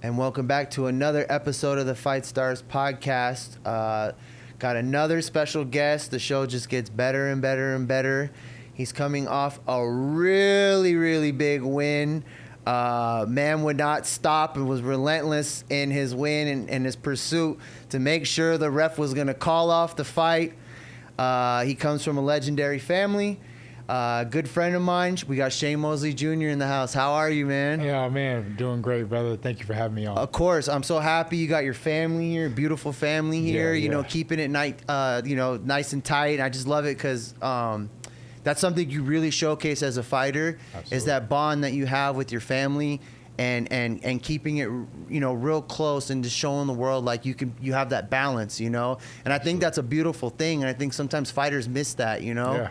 And welcome back to another episode of the Fight Stars podcast. Got another special guest. The show just gets better and better and better. He's coming off a really, really big win. Man would not stop and was relentless in his win and his pursuit to make sure the ref was going to call off the fight. He comes from a legendary family. Good friend of mine. We got Shane Mosley Jr. in the house. How are you, man? Yeah, man. Doing great, brother. Thank you for having me on. Of course. I'm so happy you got your family here, beautiful family here, you know, keeping it nice and tight. I just love it because that's something you really showcase as a fighter. Absolutely. Is that bond that you have with your family and keeping it, real close and just showing the world like you have that balance, And I think that's a beautiful thing. And I think sometimes fighters miss that, Yeah.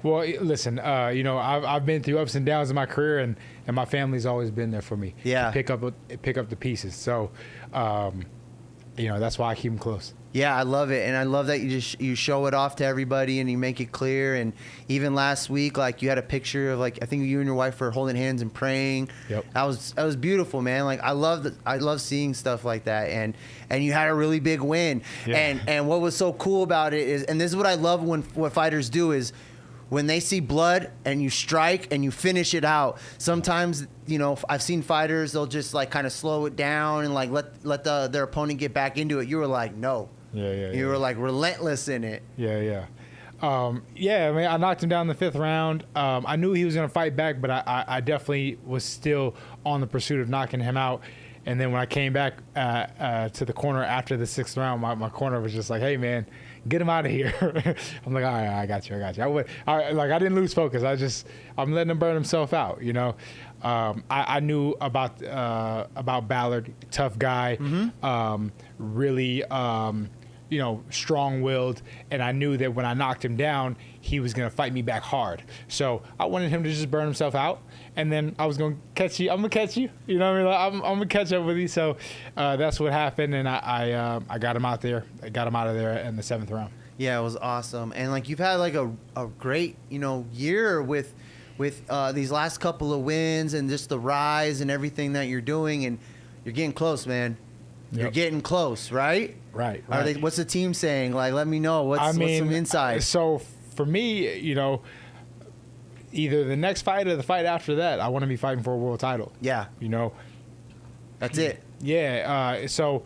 Well, listen, I've been through ups and downs in my career, and my family's always been there for me. Yeah. To pick up the pieces. So, that's why I keep them close. Yeah, I love it, and I love that you show it off to everybody and you make it clear. And even last week, like you had a picture of I think you and your wife were holding hands and praying. Yep. That was beautiful, man. Like I love seeing stuff like that, and you had a really big win. Yeah. And what was so cool about it is, and this is what I love what fighters do is, when they see blood and you strike and you finish it out, sometimes, I've seen fighters, they'll just kind of slow it down and let their opponent get back into it. You were like, no. Yeah. You were relentless in it. Yeah. I knocked him down in the fifth round. I knew he was going to fight back, but I definitely was still on the pursuit of knocking him out. And then when I came back to the corner after the sixth round, my corner was just like, hey, man, get him out of here. I'm like, all right, I got you. I didn't lose focus. I'm letting him burn himself out, I knew about Ballard, tough guy, really, strong-willed, and I knew that when I knocked him down, he was going to fight me back hard. So I wanted him to just burn himself out, and then I was going to catch you. I'm going to catch you. You know what I mean? I'm going to catch up with you. So that's what happened, and I got him out there. I got him out of there in the seventh round. Yeah, it was awesome. And, you've had, a great, year with these last couple of wins and just the rise and everything that you're doing, and you're getting close, man. Yep. You're getting close, right? Right. What's the team saying? Let me know. What's some insight? So for me, either the next fight or the fight after that, I want to be fighting for a world title. Yeah. That's it. Yeah. So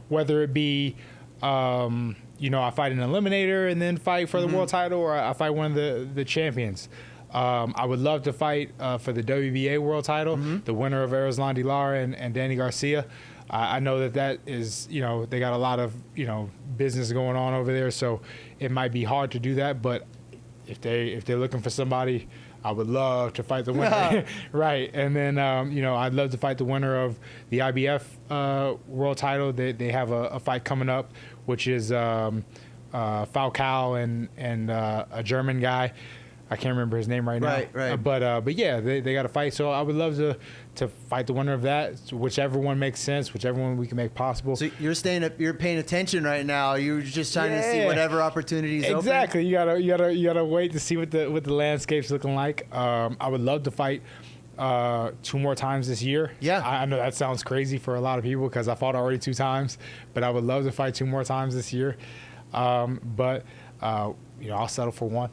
whether it be, I fight an eliminator and then fight for the world title, or I fight one of the champions. I would love to fight for the WBA world title, the winner of Erislandy Lara and Danny Garcia. I know that is, they got a lot of, business going on over there, so it might be hard to do that. But if they're looking for somebody, I would love to fight the winner. Right. And then, I'd love to fight the winner of the IBF world title. They have a fight coming up, which is Falcao and a German guy. I can't remember his name right now. Right. But yeah, they got a fight. So I would love to fight the winner of that, whichever one makes sense, whichever one we can make possible. So you're staying up, you're paying attention right now. You're just trying to see whatever opportunities open. Exactly. You gotta wait to see what the landscape's looking like. I would love to fight 2 more times this year. Yeah. I know that sounds crazy for a lot of people because I fought already 2 times, but I would love to fight 2 more times this year. I'll settle for 1.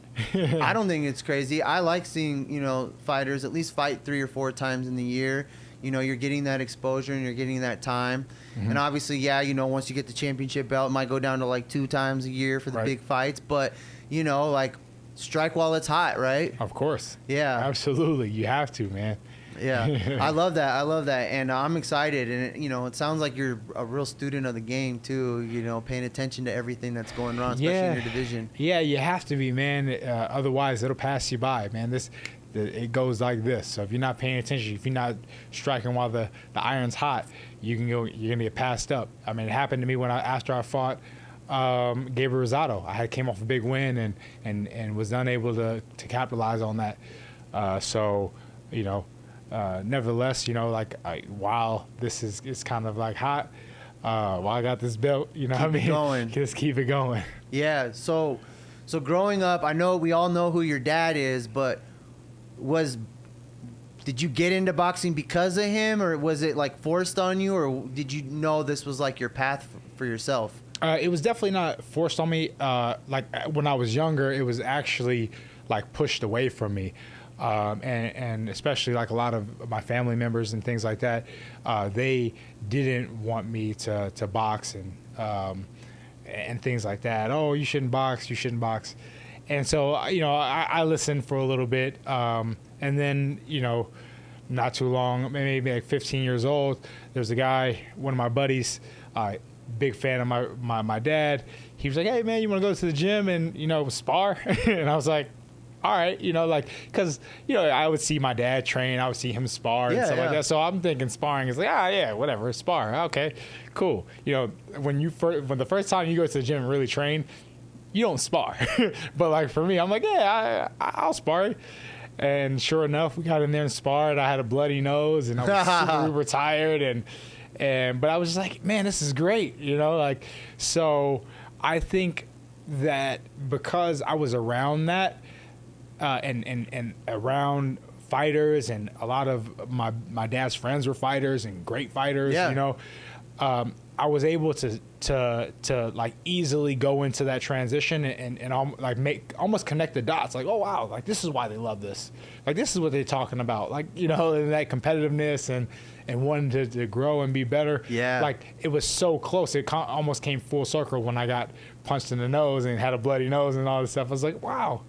I don't think it's crazy. I like seeing, fighters at least fight 3 or 4 times in the year. You're getting that exposure and you're getting that time. And obviously, once you get the championship belt, it might go down to 2 times a year for the big fights. But, strike while it's hot, right? Of course. Yeah. Absolutely. You have to, man. Yeah, I love that, and I'm excited. And it sounds like you're a real student of the game too. Paying attention to everything that's going on, especially in your division. Yeah, you have to be, man. Otherwise, it'll pass you by, man. It goes like this. So if you're not paying attention, if you're not striking while the iron's hot, you're gonna get passed up. I mean, it happened to me after I fought Gabriel Rosado. I came off a big win and was unable to capitalize on that. Nevertheless, while this is kind of hot, while I got this belt, going. Just keep it going. Yeah. So growing up, I know we all know who your dad is, but was did you get into boxing because of him, or was it like forced on you, or did you know this was like your path for yourself? It was definitely not forced on me. Like when I was younger, it was actually like pushed away from me. And especially like a lot of my family members and things like that, they didn't want me to box and things like that. Oh, you shouldn't box. You shouldn't box. And so, you know, I listened for a little bit. And then, you know, not too long, maybe like 15 years old, there's a guy, one of my buddies, big fan of my dad. He was like, hey, man, you want to go to the gym and, you know, spar? And I was like, all right, you know, like, because, you know, I would see my dad train. I would see him spar and stuff like that. So I'm thinking sparring is like, yeah, whatever, spar. Okay, cool. You know, when the first time you go to the gym and really train, you don't spar. But, like, for me, I'm like, yeah, I'll spar. And sure enough, we got in there and sparred. I had a bloody nose, and I was super tired. But I was just like, man, this is great, you know? Like, so I think that because I was around that, and around fighters, and a lot of my dad's friends were fighters and great fighters, you know, I was able to like easily go into that transition and like almost connect the dots. Like, oh wow, like this is why they love this. Like this is what they're talking about. Like, you know, and that competitiveness and wanting to grow and be better. Yeah. Like it was so close. It almost came full circle when I got punched in the nose and had a bloody nose and all this stuff. I was like, wow,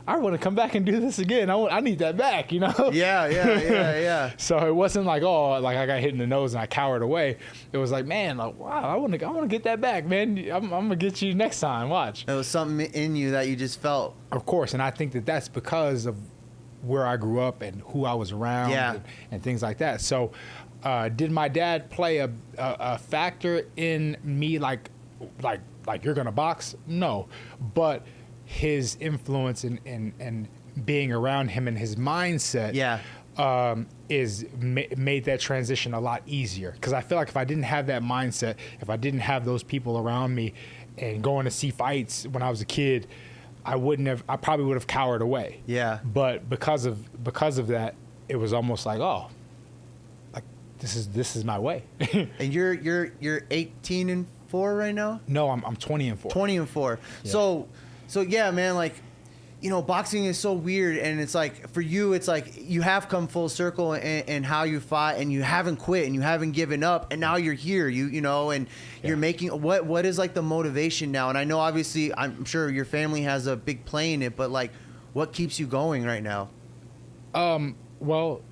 I want to come back and do this again. I need that back, you know? Yeah. So it wasn't like, oh, like I got hit in the nose and I cowered away. It was like, man, like, wow, I want to get that back, man. I'm going to get you next time. Watch. It was something in you that you just felt. Of course. And I think that that's because of where I grew up and who I was around and things like that. So did my dad play a factor in me like you're going to box? No. But his influence and being around him and his mindset made that transition a lot easier. Because I feel like if I didn't have that mindset, if I didn't have those people around me and going to see fights when I was a kid, I probably would have cowered away. Yeah. But because of that, it was almost like, oh, like this is my way. And you're 18-4 right now? No, I'm 20-4. 20-4. Yeah. So yeah, man, like, you know, boxing is so weird, and it's like for you, it's like you have come full circle in how you fought, and you haven't quit, and you haven't given up, and now you're here, you know, and you're making what is like the motivation now? And I know obviously, I'm sure your family has a big play in it, but like, what keeps you going right now? Well,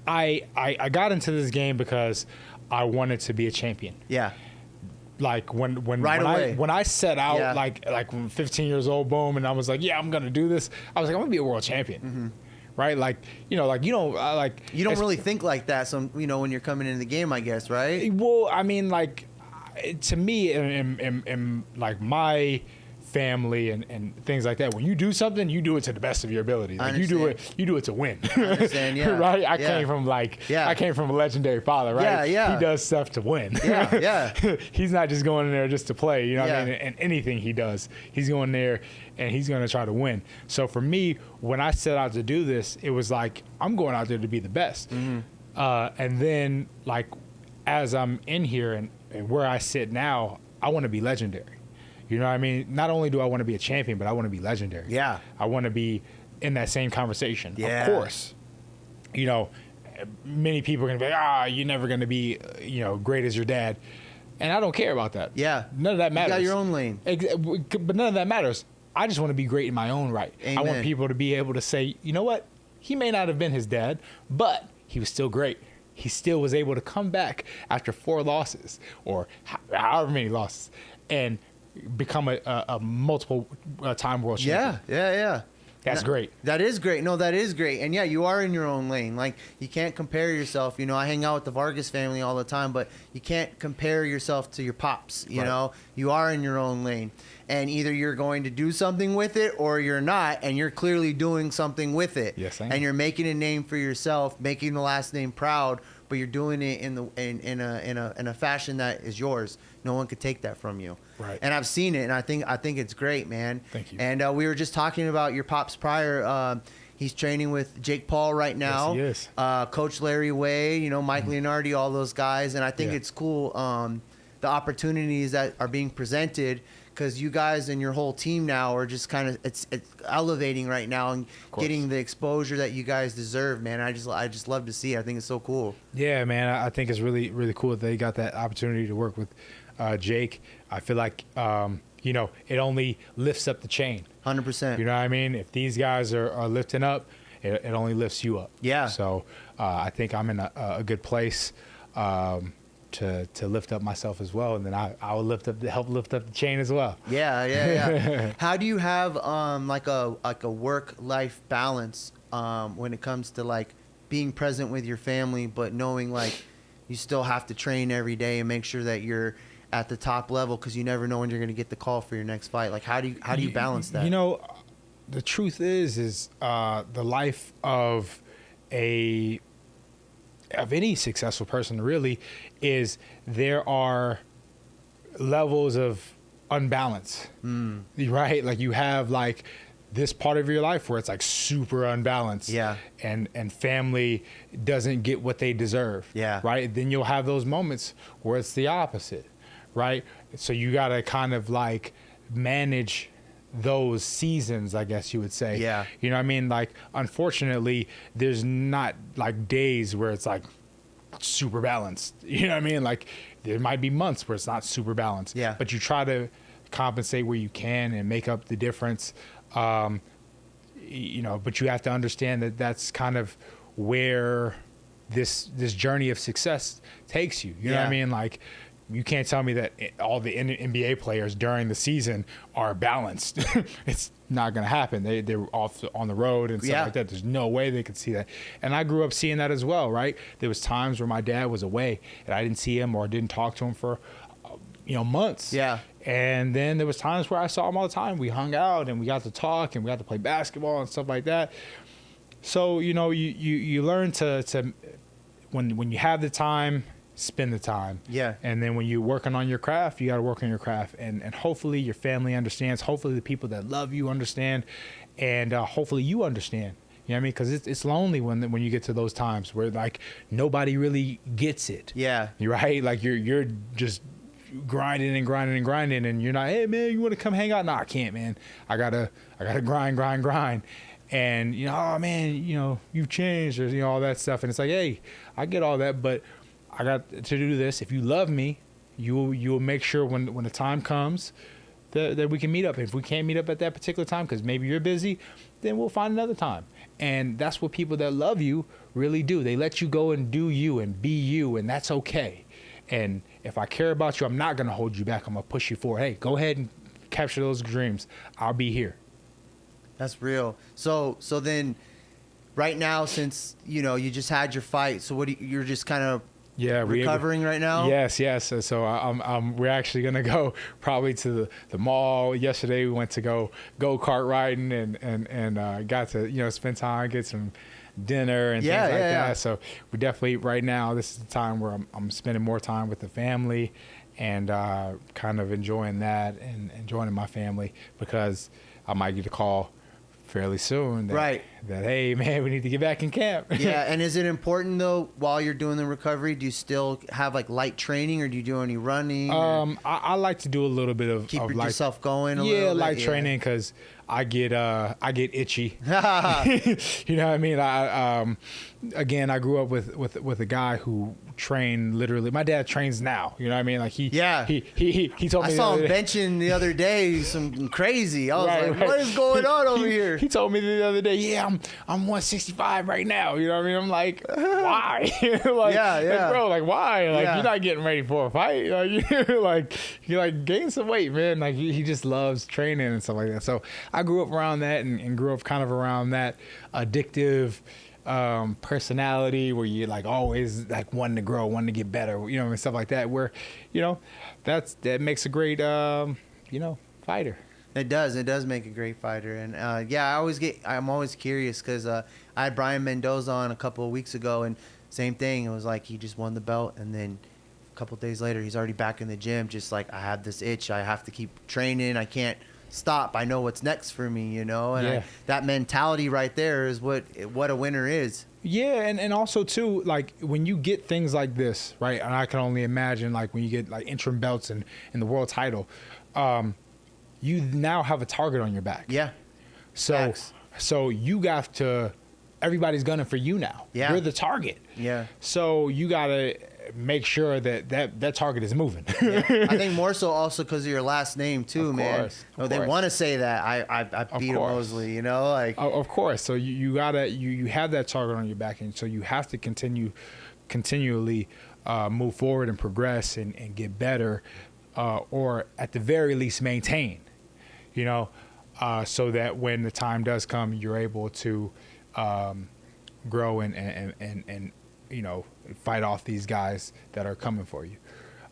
I got into this game because I wanted to be a champion. Yeah. Like when I set out like when 15 years old, boom, and I was like, yeah, I'm gonna do this. I was like, I'm gonna be a world champion, right? Like, you know, like you don't really think like that. So, you know, when you're coming into the game, I guess, right? Well, I mean, like to me, and like my family and things like that, when you do something, you do it to the best of your ability. Like you do it to win. I understand, yeah. Right? I came from a legendary father, right? Yeah. He does stuff to win. Yeah. He's not just going in there just to play, you know what I mean? And anything he does, he's going there and he's going to try to win. So for me, when I set out to do this, it was like, I'm going out there to be the best. And then like, as I'm in here and where I sit now, I want to be legendary. You know what I mean? Not only do I want to be a champion, but I want to be legendary. Yeah. I want to be in that same conversation. Yeah. Of course. You know, many people are going to be you're never going to be, you know, great as your dad. And I don't care about that. Yeah. None of that matters. You got your own lane. But none of that matters. I just want to be great in my own right. Amen. I want people to be able to say, you know what? He may not have been his dad, but he was still great. He still was able to come back after 4 losses or however many losses and become a multiple time world champion. Yeah. That's great. That is great. No, that is great. And yeah, you are in your own lane. Like, you can't compare yourself. You know, I hang out with the Vargas family all the time, but you can't compare yourself to your pops. You know, you are in your own lane. And either you're going to do something with it or you're not, and you're clearly doing something with it. Yes, I am. And you're making a name for yourself, making the last name proud, but you're doing it in a fashion that is yours. No one could take that from you. Right. And I've seen it, and I think it's great, man. Thank you. And we were just talking about your pops prior. He's training with Jake Paul right now. Yes, he is. Coach Larry Way, you know, Mike Leonardi, all those guys. And I think Yeah. it's cool, the opportunities that are being presented, because you guys and your whole team now are just kind of it's elevating right now and getting the exposure that you guys deserve, man. I just love to see it. I think it's so cool. Yeah, man. I think it's really, really cool that they got that opportunity to work with Jake. I feel like, you know, it only lifts up the chain. 100%. You know what I mean? If these guys are lifting up, it only lifts you up. Yeah. So I think I'm in a good place to lift up myself as well, and then I will help lift up the chain as well. Yeah. How do you have like a work-life balance when it comes to like being present with your family, but knowing like you still have to train every day and make sure that you're at the top level, because you never know when you're going to get the call for your next fight? Like how do you balance that? You know, the truth is the life of any successful person really is there are levels of unbalance, right? Like you have like this part of your life where it's like super unbalanced, and family doesn't get what they deserve, right? Then you'll have those moments where it's the opposite, right? So you got to kind of like manage those seasons, I guess you would say. Yeah. You know what I mean? Like, unfortunately, there's not like days where it's like super balanced. You know what I mean? Like, there might be months where it's not super balanced. Yeah. But you try to compensate where you can and make up the difference. You know, but you have to understand that that's kind of where this journey of success takes you. You know what I mean? Like, you can't tell me that all the NBA players during the season are balanced. It's not going to happen. They're off on the road and stuff like that. There's no way they could see that. And I grew up seeing that as well, right? There was times where my dad was away and I didn't see him or didn't talk to him for, months. Yeah. And then there was times where I saw him all the time. We hung out and we got to talk and we got to play basketball and stuff like that. So, you know, you learn to when you have the time, spend the time. Yeah. And then when you're working on your craft, you got to work on your craft. And hopefully your family understands. Hopefully the people that love you understand. And hopefully you understand. You know what I mean? Because it's lonely when you get to those times where, like, nobody really gets it. Yeah. You're right? Like, you're just grinding and you're not, hey, man, you want to come hang out? No, I can't, man. I gotta grind. And, you know, oh, man, you know, you've changed, or, you know, all that stuff. And it's like, hey, I get all that, but I got to do this. If you love me, you'll make sure when the time comes that we can meet up. If we can't meet up at that particular time because maybe you're busy, then we'll find another time. And that's what people that love you really do. They let you go and do you and be you, and that's okay. And if I care about you, I'm not going to hold you back. I'm going to push you forward. Hey, go ahead and capture those dreams. I'll be here. That's real. So then right now, since, you know, you just had your fight, so you're just kind of recovering right now? Yes. So we're actually gonna go probably to the mall. Yesterday we went to go kart riding and got to, you know, spend time, get some dinner and things like that. So we definitely right now, this is the time where I'm spending more time with the family and kind of enjoying that and enjoying my family, because I might get a call fairly soon that hey, man, we need to get back in camp. Yeah. And is it important though, while you're doing the recovery, do you still have like light training, or do you do any running? I like to do a little bit of yourself going a little bit. Light training, because I get itchy. You know what I mean? Again, I grew up with a guy who trained literally. My dad trains now. You know what I mean? Like he told me. I saw him benching the other day, some crazy. I was like, what is going on over here? He told me the other day, I'm 165 right now. You know what I mean? I'm like, why? Like, bro, like why? Like you're not getting ready for a fight. Like you like gain some weight, man. Like he just loves training and stuff like that. So I grew up around that and grew up kind of around that addictive personality where you like always like wanting to grow, wanting to get better, you know, and stuff like that, where, you know, that makes a great, fighter. It does make a great fighter. And I'm always curious, because I had Brian Mendoza on a couple of weeks ago, and same thing. It was like he just won the belt, and then a couple of days later he's already back in the gym, just like, I have this itch, I have to keep training, I can't stop. I know what's next for me, you know, and Yeah. that mentality right there is what a winner is. Yeah, and also too, like when you get things like this, right? And I can only imagine like when you get like interim belts and the world title, you now have a target on your back. Yeah. So Facts. so you got to, everybody's gunning for you now. Yeah. You're the target. Yeah. So you gotta make sure that target is moving. I think more so also because of your last name too, Of man. course, of Oh, they course. want to say that I beat course. Mosley, you know, like Of course. So you gotta you have that target on your back, and so you have to continually move forward and progress and get better, or at the very least maintain. You know, so that when the time does come, you're able to grow and you know, fight off these guys that are coming for you.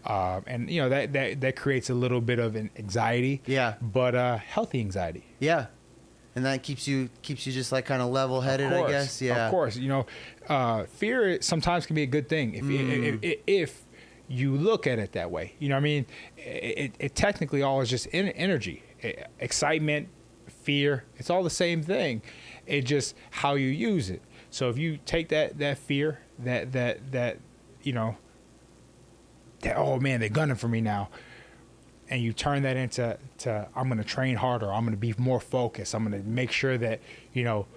And you know that creates a little bit of an anxiety. Yeah. But healthy anxiety. yeah, and that keeps you just like kind of level headed, Of course, I guess. Yeah, Of course, you know, fear sometimes can be a good thing if you look at it that way. You know what I mean? It technically all is just energy, excitement, fear. It's all the same thing. It's just how you use it. So if you take that fear, that you know, that, oh man, they're gunning for me now, and you turn that into I'm going to train harder. I'm going to be more focused. I'm going to make sure that, you know,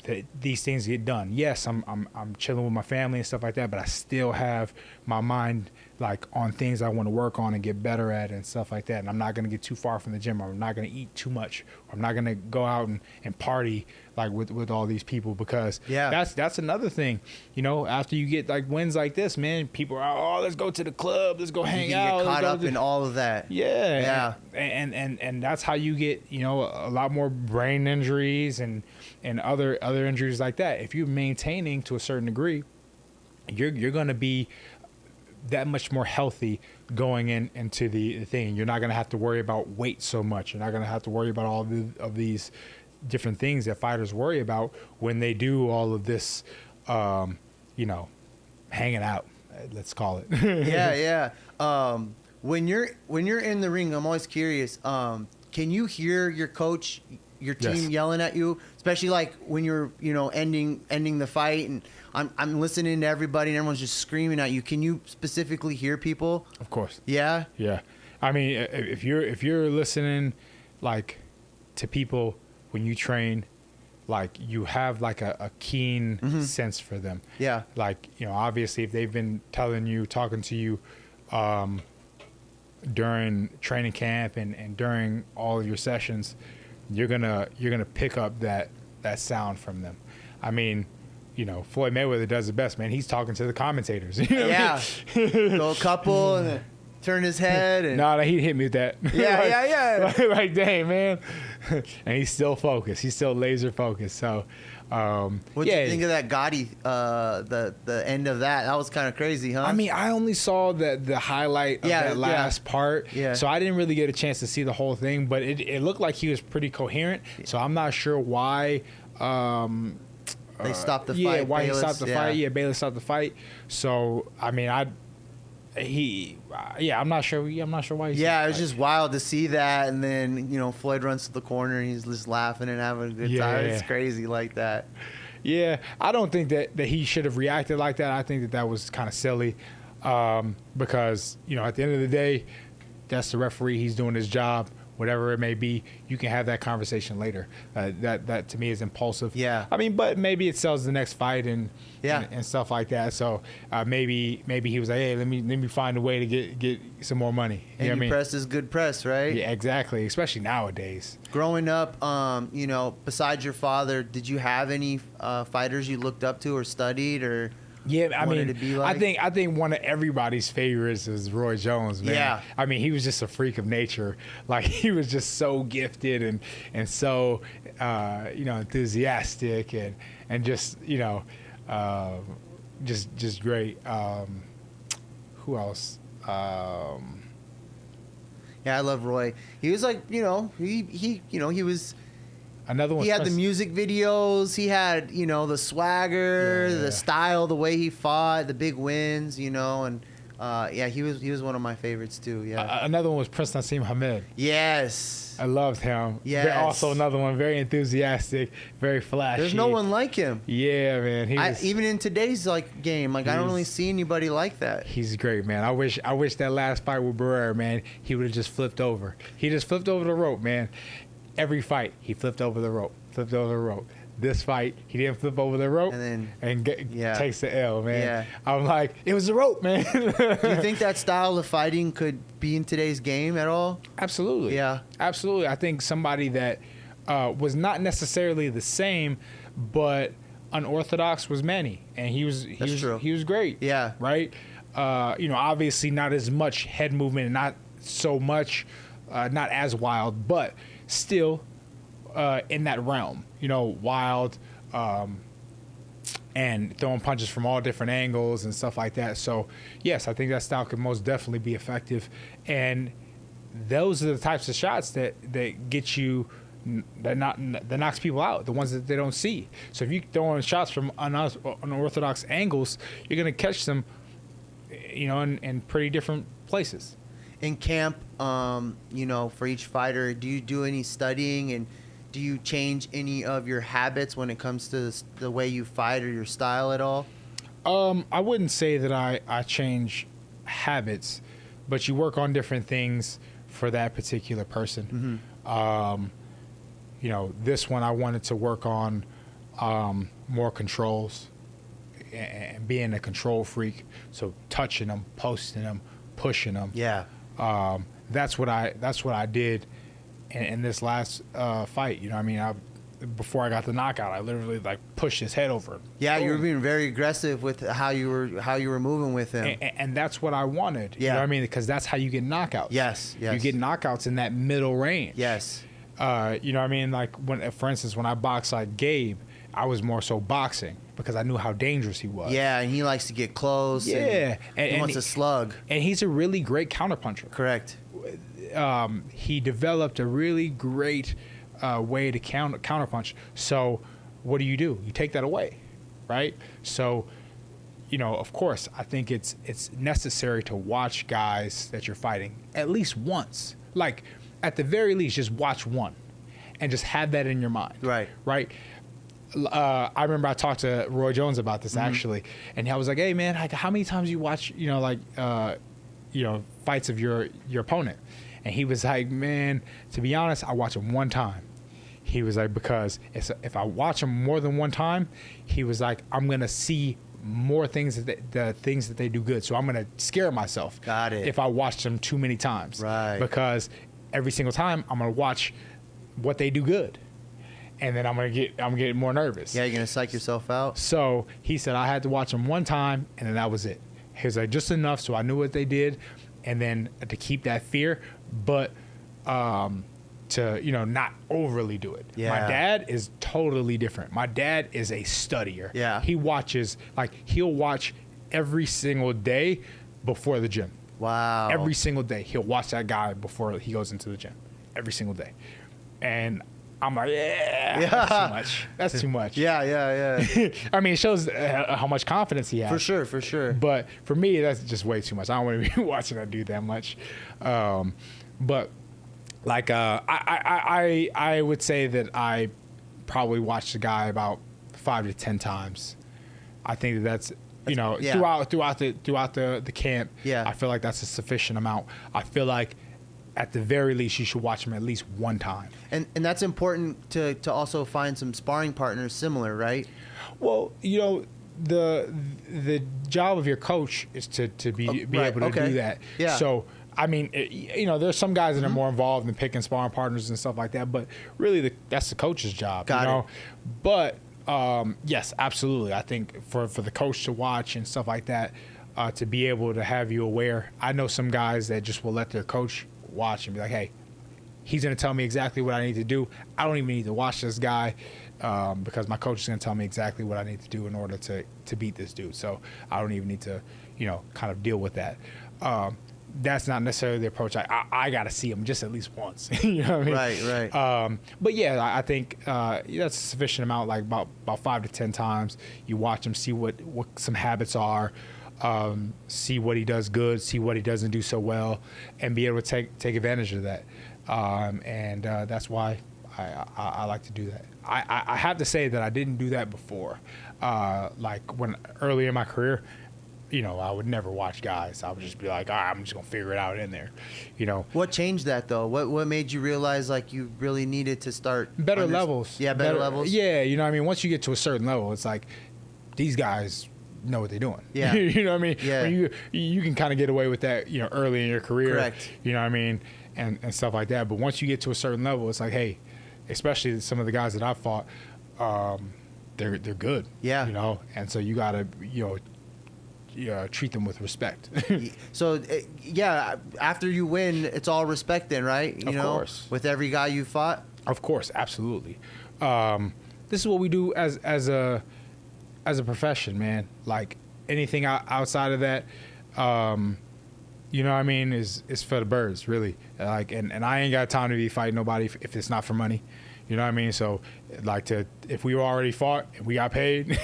that these things get done. Yes, I'm chilling with my family and stuff like that, but I still have my mind like on things I want to work on and get better at and stuff like that. And I'm not going to get too far from the gym. I'm not going to eat too much. I'm not going to go out and party like with all these people, because that's another thing. You know, after you get like wins like this, man, people are, oh, let's go to the club, let's go hang out. You get caught up in all of that. Yeah. And that's how you get, you know, a lot more brain injuries and other injuries like that. If you're maintaining to a certain degree, you're going to be that much more healthy going into the thing. You're not going to have to worry about weight so much. You're not going to have to worry about all of these different things that fighters worry about when they do all of this, you know, hanging out, let's call it. Yeah. When you're in the ring, I'm always curious. Can you hear your coach, your team Yes. yelling at you, especially like when you're, you know, ending the fight, and I'm listening to everybody and everyone's just screaming at you. Can you specifically hear people? Of course. Yeah. Yeah. I mean, if you're listening like to people when you train, like you have like a keen sense for them. Yeah. Like, you know, obviously if they've been talking to you during training camp and during all of your sessions, you're gonna pick up that sound from them. I mean, you know, Floyd Mayweather does it best, man. He's talking to the commentators. You know what I mean? Go a couple and then turn his head. And No, he hit me with that. Yeah. Like, dang, man. And he's still focused. He's still laser focused. So, What do you think of that Gotti, the end of that? That was kind of crazy, huh? I mean, I only saw the highlight of that last part. Yeah. So I didn't really get a chance to see the whole thing, but it looked like he was pretty coherent. So I'm not sure why. They stopped the fight. Yeah, why Bayless, he stopped the fight. Yeah, Bayless stopped the fight. So I mean, I'm not sure. I'm not sure why. Yeah, it was just wild to see that, and then, you know, Floyd runs to the corner and he's just laughing and having a good time. It's crazy like that. Yeah, I don't think that he should have reacted like that. I think that was kind of silly, because, you know, at the end of the day, that's the referee. He's doing his job. Whatever it may be, you can have that conversation later. That to me is impulsive. Yeah. I mean, but maybe it sells the next fight and Yeah. and stuff like that. So maybe he was like, hey, let me find a way to get some more money. You know what I mean? Press is good press, right? Yeah, exactly. Especially nowadays. Growing up, you know, besides your father, did you have any fighters you looked up to or studied or? Yeah, I wanted mean, to be like? I think one of everybody's favorites is Roy Jones, man. Yeah. I mean, he was just a freak of nature. Like, he was just so gifted and so you know, enthusiastic and just, you know, just great. Who else? Yeah, I love Roy. He was like, you know, he was. Another one. He had the music videos. He had, you know, the swagger, Yeah. the style, the way he fought, the big wins, you know, and Yeah, he was one of my favorites too. Yeah. Another one was Prince Nassim Hamed. Yes. I loved him. Yes. Also another one, very enthusiastic, very flashy. There's no one like him. Yeah, man. Even in today's game, I don't really see anybody like that. He's great, man. I wish that last fight with Barrera, man, he would have just flipped over. He just flipped over the rope, man. Every fight, he flipped over the rope. This fight, he didn't flip over the rope and takes the L, man. Yeah. I'm like, it was the rope, man. Do you think that style of fighting could be in today's game at all? Absolutely. Yeah. Absolutely. I think somebody that was not necessarily the same, but unorthodox was Manny, and he was great. Yeah. Right. Obviously not as much head movement and not so much, not as wild, but still in that realm. Wild, and throwing punches from all different angles and stuff like that. So, yes, I think that style could most definitely be effective. And those are the types of shots that get you, that knocks people out, the ones that they don't see. So if you throw in shots from unorthodox angles, you're going to catch them, in pretty different places. In camp, for each fighter, do you do any studying, and do you change any of your habits when it comes to the way you fight or your style at all? I wouldn't say that I change habits, but you work on different things for that particular person. Mm-hmm. This one I wanted to work on more controls and being a control freak. So touching them, posting them, pushing them. Yeah. That's what I did in this last fight. Before I got the knockout, I literally pushed his head over. Yeah, you were being very aggressive with how you were moving with him, and that's what I wanted. Yeah. You know what I mean? Because that's how you get knockouts. Yes. You get knockouts in that middle range. Yes. You know what I mean? Like for instance, when I boxed Gabe, I was more so boxing because I knew how dangerous he was. Yeah, and he likes to get close. Yeah, and he wants to slug. And he's a really great counterpuncher. Correct. He developed a really great way to counterpunch. So what do? You take that away, right? So, of course, I think it's necessary to watch guys that you're fighting at least once. Like, at the very least, just watch one and just have that in your mind. Right. Right? I remember I talked to Roy Jones about this, actually, and I was like, hey, man, how many times you watch, fights of your opponent? And he was like, man, to be honest, I watch them one time. He was like, because if I watch them more than one time, he was like, I'm going to see more things, the things that they do good. So I'm going to scare myself. Got it. If I watch them too many times. Right. Because every single time I'm going to watch what they do good. And then I'm getting more nervous. Yeah, you're going to psych yourself out. So he said I had to watch them one time, and then that was it. He was like, just enough so I knew what they did, and then to keep that fear, but to not overly do it. Yeah. My dad is totally different. My dad is a studier. Yeah. He watches, he'll watch every single day before the gym. Wow. Every single day he'll watch that guy before he goes into the gym. Every single day. And I'm like, that's too much. That's too much. Yeah. I mean, it shows how much confidence he has. For sure. But for me, that's just way too much. I don't want to be watching that dude that much. But I would say that I probably watched the guy about 5 to 10 times. I think that's throughout the camp. Yeah. I feel like that's a sufficient amount. I feel like at the very least you should watch him at least one time. And that's important to also find some sparring partners similar, right? Well, the job of your coach is to be able to do that. Yeah. So I mean, there's some guys that are more involved in picking sparring partners and stuff like that, but really that's the coach's job. Got it. But yes, absolutely. I think for the coach to watch and stuff like that, to be able to have you aware. I know some guys that just will let their coach watch and be like, hey, he's going to tell me exactly what I need to do. I don't even need to watch this guy because my coach is going to tell me exactly what I need to do in order to beat this dude. So I don't even need to, kind of deal with that. That's not necessarily the approach. I got to see him just at least once. You know what I mean? Right. But yeah, I think that's a sufficient amount, like about 5 to 10 times. You watch him, see what some habits are. see what he does good, see what he doesn't do so well, and be able to take advantage of that. And that's why I like to do that. I have to say that I didn't do that before. Like when early in my career, I would never watch guys. I would just be like, all right, I'm just gonna figure it out in there. What changed that though? What made you realize like you really needed to start better levels? Yeah, better levels. Yeah, what I mean. Once you get to a certain level, it's like these guys know what they're doing. Yeah. You know what I mean? Yeah. When you can kind of get away with that, early in your career. Correct. You know what I mean? And stuff like that. But once you get to a certain level, it's like, hey, especially some of the guys that I've fought, they're good. Yeah. And so you gotta, treat them with respect. So, yeah, after you win, it's all respect then, right? Of course. With every guy you fought? Of course, absolutely. This is what we do as a profession, man. Like anything outside of that, you know what I mean, is for the birds, really. Like, and I ain't got time to be fighting nobody if it's not for money. You know what I mean? So, if we already fought and we got paid,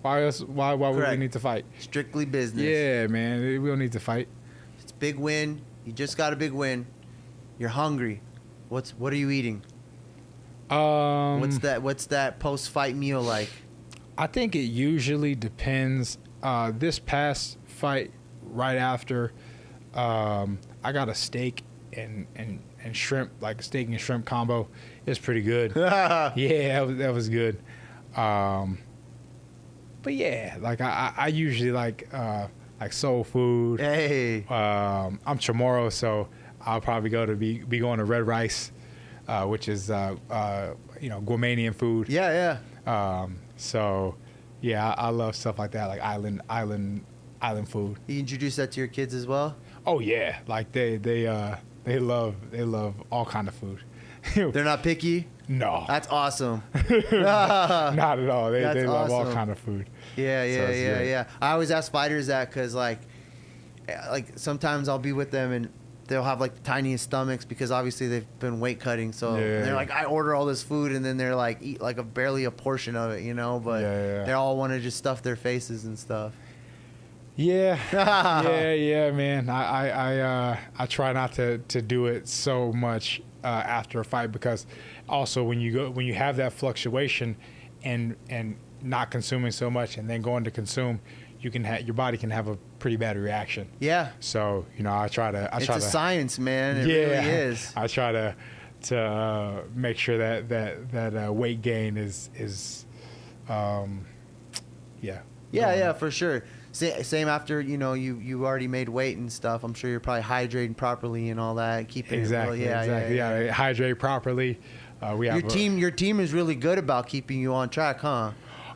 why would we need to fight? Strictly business. Yeah, man. We don't need to fight. It's a big win. You just got a big win. You're hungry. What are you eating? What's that post-fight meal like? I think it usually depends. This past fight, right after, I got a steak and shrimp, like a steak and shrimp combo. It's pretty good. Yeah, that was good. But yeah, like I usually like soul food. Hey. I'm Chamorro, so I'll probably be going to Red Rice, which is Guamanian food. Yeah. So yeah, I love stuff like that, like island food. You introduce that to your kids as well? Oh yeah, like they love all kind of food. They're not picky? No. That's awesome. Not at all. They love awesome. all kind of food. Yeah. I always ask fighters that because like sometimes I'll be with them and they'll have like the tiniest stomachs because obviously they've been weight cutting. So they're like, I order all this food and then they're like eat like barely a portion of it, but they all want to just stuff their faces and stuff. Yeah, man. I try not to do it so much after a fight because also when you have that fluctuation and not consuming so much and then going to consume, your body can have a pretty bad reaction. Yeah. So I try to. It's a science, man. It really is. I try to make sure that weight gain is Yeah, for sure. Same after you already made weight and stuff. I'm sure you're probably hydrating properly and all that, keeping exactly. Yeah, hydrate properly. Your team is really good about keeping you on track, huh?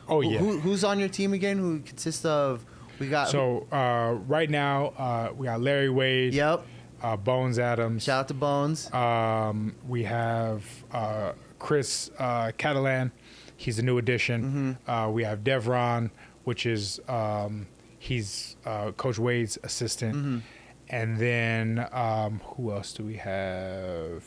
Oh yeah. Who's on your team again? Who consists of? We got. So right now we got Larry Wade. Yep. Bones Adams. Shout out to Bones. We have Chris Catalan. He's a new addition. Mm-hmm. We have Devron, which is he's Coach Wade's assistant. Mm-hmm. And then who else do we have?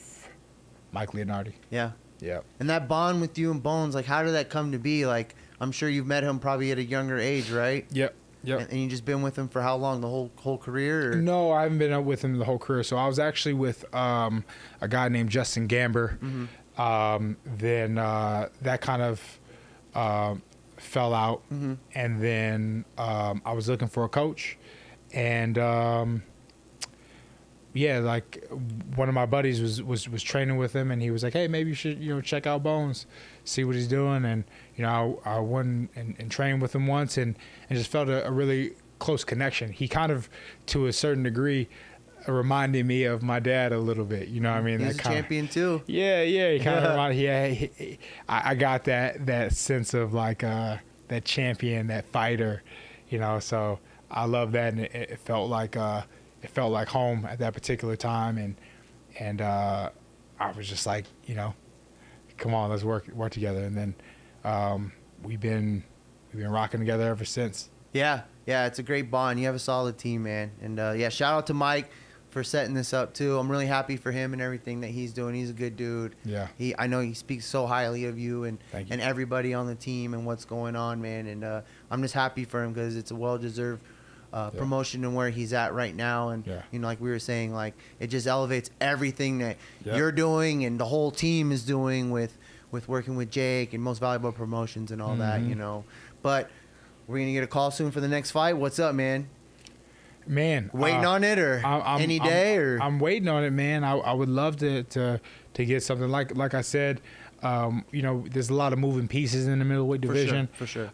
Mike Leonardi. Yeah. Yeah. And that bond with you and Bones, like, how did that come to be? Like, I'm sure you've met him probably at a younger age, right? Yep. And you just been with him for how long? The whole career? Or? No, I haven't been up with him the whole career. So I was actually with a guy named Justin Gamber. Mm-hmm. Then that kind of fell out, mm-hmm. and then I was looking for a coach, and like one of my buddies was training with him, and he was like, "Hey, maybe you should check out Bones, see what he's doing." And I went and trained with him once, and just felt a really close connection. He kind of, to a certain degree, reminded me of my dad a little bit. You know what I mean? He's a champion too. Yeah. He kind of reminded. I got that sense of like that champion, that fighter. So I love that, and it felt like home at that particular time, and I was just like, come on, let's work together, and then we've been rocking together ever since. Yeah, it's a great bond. You have a solid team, man, and shout out to Mike for setting this up too. I'm really happy for him and everything that he's doing. He's a good dude. Yeah. I know he speaks so highly of you and everybody on the team and what's going on, man. And I'm just happy for him because it's a well-deserved promotion and where he's at right now. And, like we were saying, like it just elevates everything that you're doing and the whole team is doing with working with Jake and Most Valuable Promotions and all that, But we're going to get a call soon for the next fight. What's up, man? Man, waiting on it or any day? I'm waiting on it, man. I would love to get something like I said. There's a lot of moving pieces in the middleweight division. For sure.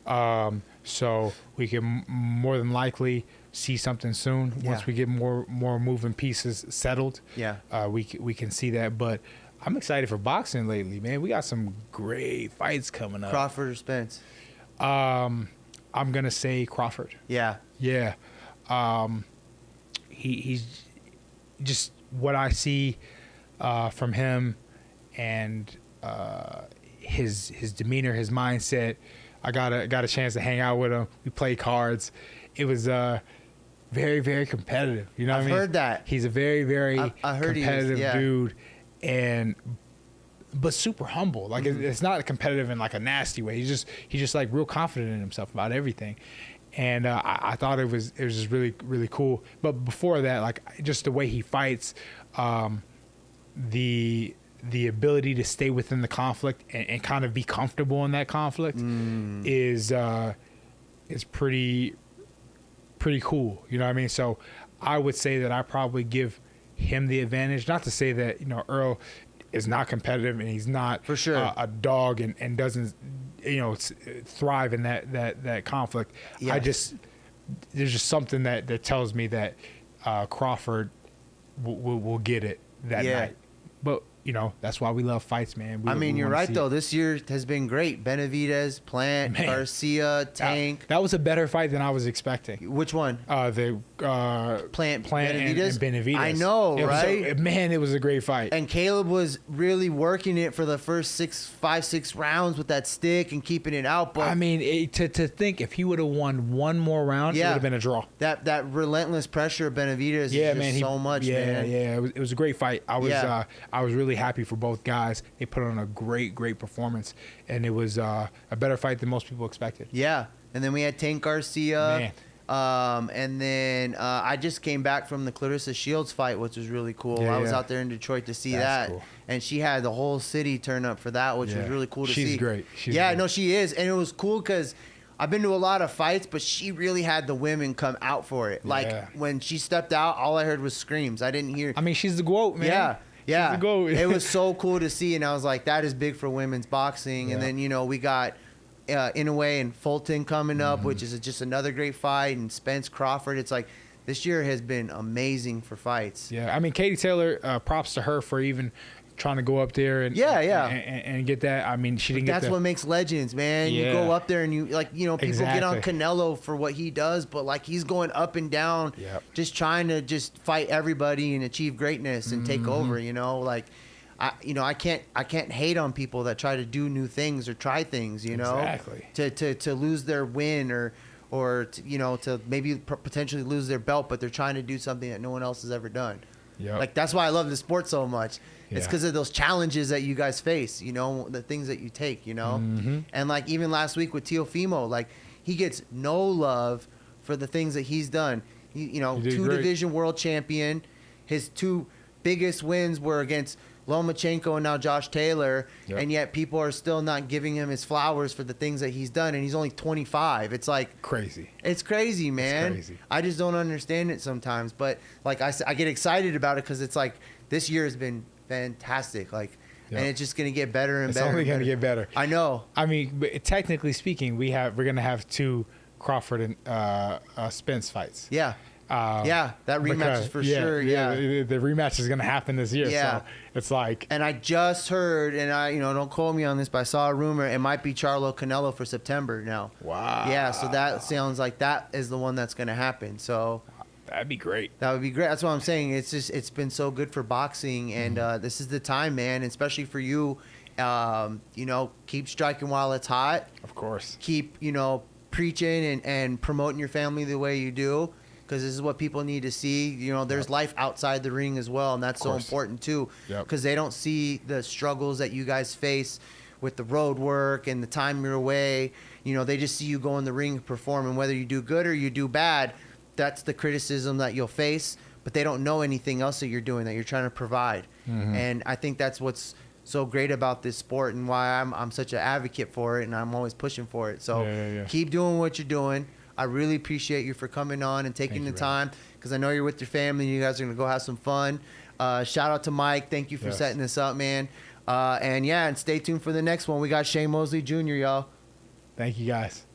So we can more than likely see something soon once we get more moving pieces settled. Yeah. We can see that, but I'm excited for boxing lately, man. We got some great fights coming up. Crawford or Spence? I'm gonna say Crawford. Yeah. Yeah. He's just what I see from him, and his demeanor, his mindset. I got a chance to hang out with him. We played cards. It was very, very competitive. You know what I mean? I've heard that. He's a very, very competitive dude, but super humble. Like it's not competitive in like a nasty way. He's just like real confident in himself about everything. And I thought it was just really, really cool. But before that, like just the way he fights, the ability to stay within the conflict and kind of be comfortable in that conflict is pretty cool. You know what I mean? So I would say that I probably give him the advantage. Not to say that Earl is not competitive and he's not for sure a dog and doesn't thrive in that conflict. Yes. There's just something that tells me that Crawford will get it that night. But that's why we love fights, man. You're right though. This year has been great. Benavidez, Plant, Garcia, Tank. That was a better fight than I was expecting. Which one? The Plant Benavidez? And Benavidez. I know, right? It was a great fight. And Caleb was really working it for the first 5-6 rounds with that stick and keeping it out. But to think if he would have won one more round, it would have been a draw. That relentless pressure of Benavidez is just so much, man. Yeah, it was a great fight. I was really happy for both guys. They put on a great performance, and it was a better fight than most people expected. Yeah, and then we had Tank Garcia. And then I just came back from the Clarissa Shields fight, which was really cool. I was out there in Detroit to see that. Cool. And she had the whole city turn up for that, which was really cool to see. She's great. No, she is. And it was cool because I've been to a lot of fights, but she really had the women come out for it. Like when she stepped out, all I heard was screams. I didn't hear. She's the GOAT, man. Yeah. It was so cool to see, and I was like, that is big for women's boxing. And then, we got Inoue and Fulton coming up, which is just another great fight, and Spence Crawford. It's like this year has been amazing for fights. Yeah, Katie Taylor, props to her for even trying to go up there and get that. She didn't get that. That's what makes legends, man. You go up there and people get on Canelo for what he does, but he's going up and down, just trying to just fight everybody and achieve greatness and take over. I can't hate on people that try to do new things or try things. Exactly. To lose their win or to maybe potentially lose their belt, but they're trying to do something that no one else has ever done. Yep. That's why I love the sport so much. It's because of those challenges that you guys face, the things that you take, And even last week with Teofimo, he gets no love for the things that he's done. He 2-division world champion. His 2 biggest wins were against Lomachenko and now Josh Taylor, and yet people are still not giving him his flowers for the things that he's done, and he's only 25. It's crazy. It's crazy, man. It's crazy. I just don't understand it sometimes, but I get excited about it because it's this year has been fantastic, and it's just gonna get better and better. It's only gonna get better. I know. But technically speaking, we're gonna have 2 Crawford and Spence fights. Yeah. That rematch is for sure. The rematch is going to happen this year. Yeah. So it's and I just heard, and don't quote me on this, but I saw a rumor it might be Charlo Canelo for September now. Wow. Yeah. So that sounds like that is the one that's going to happen. So that'd be great. That would be great. That's what I'm saying. It's been so good for boxing, and this is the time, man. Especially for you, keep striking while it's hot. Of course. Keep preaching and promoting your family the way you do. Because this is what people need to see. There's life outside the ring as well, and that's so important too. Because they don't see the struggles that you guys face with the road work and the time you're away. They just see you go in the ring and perform, and whether you do good or you do bad, that's the criticism that you'll face, but they don't know anything else that you're doing, that you're trying to provide. And I think that's what's so great about this sport and why I'm such an advocate for it, and I'm always pushing for it. So keep doing what you're doing. I really appreciate you for coming on and taking the time, because I know you're with your family and you guys are going to go have some fun. Shout out to Mike. Thank you for setting this up, man. And stay tuned for the next one. We got Shane Mosley Jr., y'all. Thank you, guys.